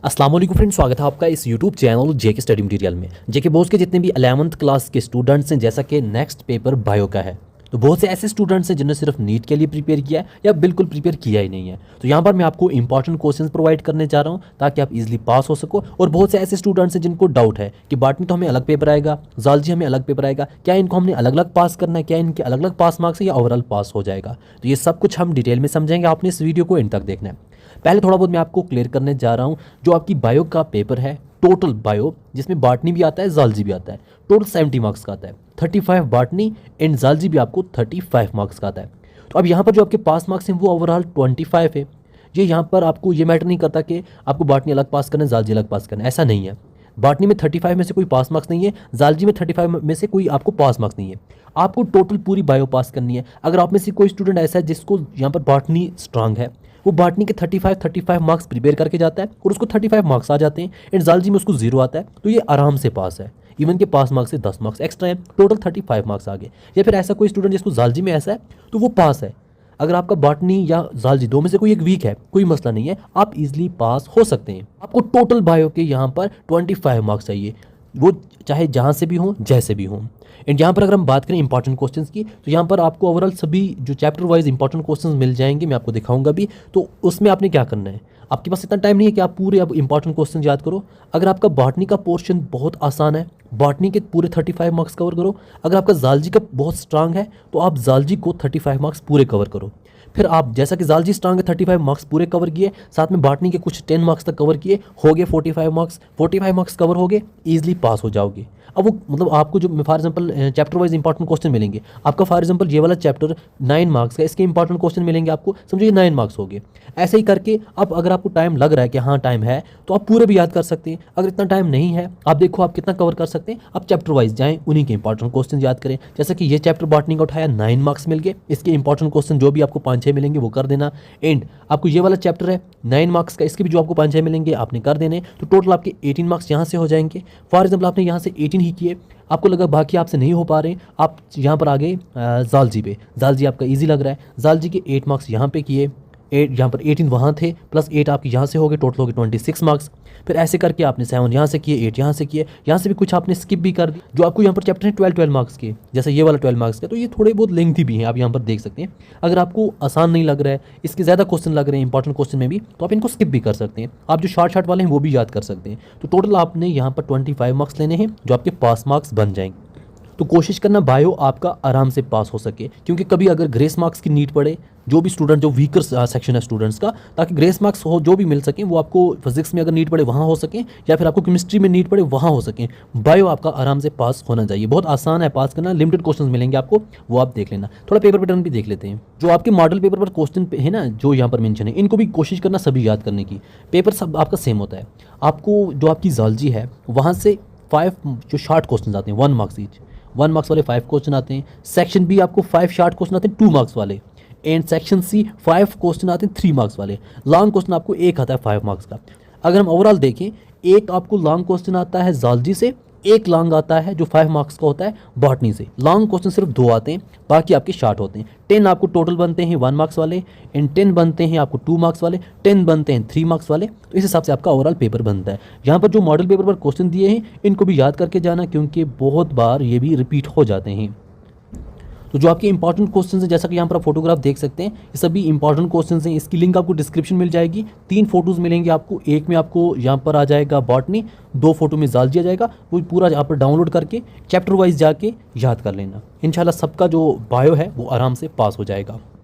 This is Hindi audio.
अस्सलाम वालेकुम फ्रेंड्स, स्वागत है आपका इस यूट्यूब चैनल जेके स्टडी मटेरियल में। जेके बोस के जितने भी 11th क्लास के स्टूडेंट्स हैं, जैसा कि नेक्स्ट पेपर बायो का है, तो बहुत से ऐसे स्टूडेंट्स हैं जिन्होंने सिर्फ नीट के लिए प्रिपेयर किया है या बिल्कुल प्रिपेयर किया ही नहीं है। तो यहाँ पर मैं आपको इंपॉर्टेंट क्वेश्चंस प्रोवाइड करने जा रहा हूँ ताकि आप इजीली पास हो सको। और बहुत से ऐसे स्टूडेंट्स हैं जिनको डाउट है कि बॉटनी तो हमें अलग पेपर आएगा, ज़ूलॉजी हमें अलग पेपर आएगा, क्या इनको हमने अलग अलग पास करना है, क्या इनके अलग अलग पास मार्क्स है या ओवरऑल पास हो जाएगा। तो ये सब कुछ हम डिटेल में समझेंगे, आपने इस वीडियो को एंड तक देखना है। पहले थोड़ा बहुत मैं आपको क्लियर करने जा रहा हूँ, जो आपकी बायो का पेपर है, टोटल बायो जिसमें बॉटनी भी आता है, ज़ूलॉजी भी आता है, टोटल 70 मार्क्स का आता है। 35 बॉटनी एंड ज़ूलॉजी भी आपको 35 मार्क्स का आता है। तो अब यहाँ पर जो आपके पास मार्क्स हैं वो ओवरऑल 25 है। ये यहाँ पर आपको ये मैटर नहीं करता कि आपको बॉटनी अलग पास करना है, ज़ूलॉजी अलग पास करना है, ऐसा नहीं है। बॉटनी में 35 में से कोई पास मार्क्स नहीं है, ज़ूलॉजी में 35 में से कोई आपको पास मार्क्स नहीं है। आपको टोटल पूरी बायो पास करनी है। अगर आप में से कोई स्टूडेंट ऐसा है जिसको यहाँ पर बॉटनी स्ट्रांग है, वो बॉटनी के 35 मार्क्स प्रिपेयर करके जाता है और उसको 35 मार्क्स आ जाते हैं, एंड ज़ूलॉजी में उसको 0 आता है, तो ये आराम से पास है। इवन के पास मार्क्स से 10 मार्क्स एक्स्ट्रा है, टोटल 35 मार्क्स आ गए। या फिर ऐसा कोई स्टूडेंट जिसको ज़ूलॉजी में ऐसा है तो वो पास है। अगर आपका बॉटनी या ज़ूलॉजी दो में से कोई एक वीक है, कोई मसला नहीं है, आप इजीली पास हो सकते हैं। आपको टोटल बायो के यहाँ पर 25 मार्क्स चाहिए, वो चाहे जहाँ से भी हों, जैसे भी हों। एंड यहाँ पर अगर हम बात करें इंपॉर्टेंट क्वेश्चंस की, तो यहाँ पर आपको ओवरऑल सभी जो चैप्टर वाइज इंपॉर्टेंट क्वेश्चंस मिल जाएंगे, मैं आपको दिखाऊंगा भी। तो उसमें आपने क्या करना है, आपके पास इतना टाइम नहीं है कि आप पूरे अब इंपॉर्टेंट क्वेश्चन याद करो। अगर आपका बॉटनी का पोर्शन बहुत आसान है, बॉटनी के पूरे 35 मार्क्स कवर करो। अगर आपका ज़ूलॉजी का बहुत स्ट्रांग है तो आप ज़ूलॉजी को 35 मार्क्स पूरे कवर करो। फिर आप जैसा कि ज़ूलॉजी स्ट्रांग है, 35 मार्क्स पूरे कवर किए, साथ में बॉटनी के कुछ 10 मार्क्स तक कवर किए, हो गए 45 मार्क्स कवर हो गए, ईजिली पास हो जाओगे। अब वो मतलब आपको जो for example chapter wise important question मिलेंगे, आपका फॉर एग्जांपल ये वाला चैप्टर 9 मार्क्स का, इसके इंपॉर्टेंट क्वेश्चन मिलेंगे आपको, समझिए 9 मार्क्स हो गए। ऐसे ही करके अब अगर आपको टाइम लग रहा है कि हाँ टाइम है, तो आप पूरे भी याद कर सकते हैं। अगर इतना टाइम नहीं है, आप देखो आप कितना कवर कर सकते हैं, आप चैप्टर वाइज जाएँ, उन्हीं के इंपॉर्टेंट क्वेश्चन याद करें। जैसे कि ये चैप्टर बॉटनी का उठाया, 9 मार्क्स मिल गए, इसके इंपॉर्टेंट क्वेश्चन जो भी आपको 5-6 मिलेंगे वो कर देना। एंड आपको ये वाला चैप्टर है 9 मार्क्स का, इसके भी जो आपको 5-6 मिलेंगे आपने कर देने, तो टोटल आपके 18 मार्क्स यहाँ से हो जाएंगे। फॉर एग्जाम्पल आपने यहाँ से 18 ही किए, आपको लगा बाकी आपसे नहीं हो पा रहे, आप यहाँ पर आ गए ज़ूलॉजी पे। ज़ूलॉजी आपका इजी लग रहा है, ज़ूलॉजी के 8 मार्क्स यहाँ पे किए, 8 यहाँ पर 18 वहाँ थे, प्लस 8 आपके यहाँ से हो गए, टोटल हो गए 26 मार्क्स। फिर ऐसे करके आपने 7 यहाँ से किए, 8 यहाँ से किए, यहाँ से भी कुछ आपने स्किप भी कर दी। जो आपको यहाँ पर चैप्टर है 12 मार्क्स के, जैसे ये वाला 12 मार्क्स का, तो ये थोड़े बहुत लेंथी भी हैं, आप यहाँ पर देख सकते हैं। अगर आपको आसान नहीं लग रहा है, इसके ज़्यादा क्वेश्चन लग रहे हैं इंपॉर्टेंट क्वेश्चन में भी, तो आप इनको स्किप भी कर सकते हैं। आप जो शॉर्ट वाले हैं वो भी याद कर सकते हैं। तो टोटल आपने यहाँ पर 25 मार्क्स लेने हैं, जो आपके पास मार्क्स बन जाएंगे। तो कोशिश करना बायो आपका आराम से पास हो सके, क्योंकि कभी अगर ग्रेस मार्क्स की नीड पड़े, जो भी स्टूडेंट जो वीकर सेक्शन है स्टूडेंट्स का, ताकि ग्रेस मार्क्स हो जो भी मिल सकें, वो आपको फिजिक्स में अगर नीड पड़े वहाँ हो सकें, या फिर आपको केमिस्ट्री में नीड पड़े वहाँ हो सकें। बायो आपका आराम से पास होना चाहिए, बहुत आसान है पास करना, लिमिटेड क्वेश्चन मिलेंगे आपको, वो आप देख लेना। थोड़ा पेपर पैटर्न भी देख लेते हैं। जो आपके मॉडल पेपर पर क्वेश्चन है ना, जो यहाँ पर मेंशन है, इनको भी कोशिश करना सभी याद करने की। पेपर सब आपका सेम होता है। आपको जो आपकी ज़ूलॉजी है वहाँ से 5 जो शॉर्ट क्वेश्चन आते हैं, 1 मार्क्स ईच, 1 मार्क्स वाले 5 क्वेश्चन आते हैं। सेक्शन बी आपको 5 शॉर्ट क्वेश्चन आते हैं 2 मार्क्स वाले, एंड सेक्शन सी 5 क्वेश्चन आते हैं 3 मार्क्स वाले। लॉन्ग क्वेश्चन आपको एक आता है 5 मार्क्स का। अगर हम ओवरऑल देखें, एक आपको लॉन्ग क्वेश्चन आता है ज़ूलॉजी से, एक लॉन्ग आता है जो 5 मार्क्स का होता है बॉटनी से। लॉन्ग क्वेश्चन सिर्फ 2 आते हैं, बाकी आपके शॉर्ट होते हैं। 10 आपको टोटल बनते हैं 1 मार्क्स वाले, एंड 10 बनते हैं आपको 2 मार्क्स वाले, 10 बनते हैं 3 मार्क्स वाले। तो इस हिसाब से आपका ओवरऑल पेपर बनता है। यहाँ पर जो मॉडल पेपर पर क्वेश्चन दिए हैं, इनको भी याद करके जाना, क्योंकि बहुत बार ये भी रिपीट हो जाते हैं। तो जो आपके इंपॉर्टेंट क्वेश्चन हैं, जैसा कि यहाँ पर आप फोटोग्राफ देख सकते हैं, ये सभी इंपॉर्टेंट क्वेश्चन हैं। इसकी लिंक आपको डिस्क्रिप्शन मिल जाएगी। 3 फोटोज़ मिलेंगे आपको, एक में आपको यहाँ पर आ जाएगा बॉटनी, 2 फोटो में ज़ूलॉजी आ जाएगा। वो पूरा यहाँ पर डाउनलोड करके चैप्टर वाइज जाके याद कर लेना। इंशाल्लाह सबका जो बायो है वो आराम से पास हो जाएगा।